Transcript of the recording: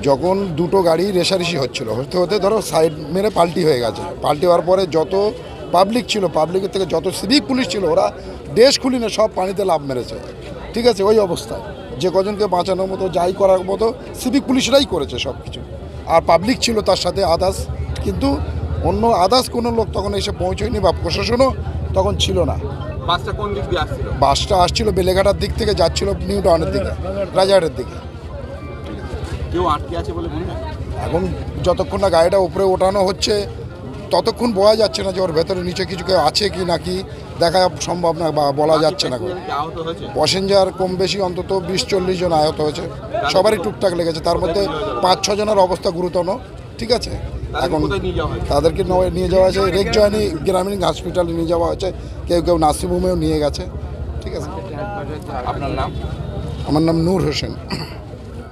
যখন দুটো গাড়ি রেষারেষি হচ্ছিল হতে হতে ধরো সাইড মেরে পাল্টি হয়ে গেছে। পাল্টি হওয়ার পরে যত পাবলিক ছিল, পাবলিকের থেকে যত সিভিক পুলিশ ছিল, ওরা দেশ খুলিনে সব পানিতে লাফ মেরেছে। ঠিক আছে, ওই অবস্থায় যে কজনকে বাঁচানোর মতো যাই করার মতো সিভিক পুলিশরাই করেছে সব কিছু। আর পাবলিক ছিল তার সাথে আদার্স, কিন্তু অন্য আদার্স কোনো লোক তখন এসে পৌঁছয়নি বা প্রশাসনও তখন ছিল না। বাসটা কোন দিক দিয়ে আসছিল? বাসটা আসছিল বেলেঘাটার দিক থেকে, যাচ্ছিল নিউ টাউনের দিকে, রাজারহাটের দিকে। কেউ আটকে আছে বলে মনে হয়? এখন যতক্ষণ না গাড়িটা উপরে ওঠানো হচ্ছে ততক্ষণ বোঝা যাচ্ছে না যে ওর ভেতরে নিচে কিছু কেউ আছে কি নাকি দেখা সম্ভব না বা বলা যাচ্ছে না। প্যাসেঞ্জার কম বেশি অন্তত 20-40 জন আহত হয়েছে, সবারই টুকটাক লেগেছে। তার মধ্যে 5-6 জনের অবস্থা গুরুতর। ঠিক আছে, এখন তাদেরকে নিয়ে যাওয়া হয়েছে রেকজয়নি গ্রামীণ হসপিটালে নিয়ে যাওয়া হয়েছে, কেউ কেউ নার্সিংহোমেও নিয়ে গেছে। ঠিক আছে, আপনার নাম? আমার নাম নূর হোসেন।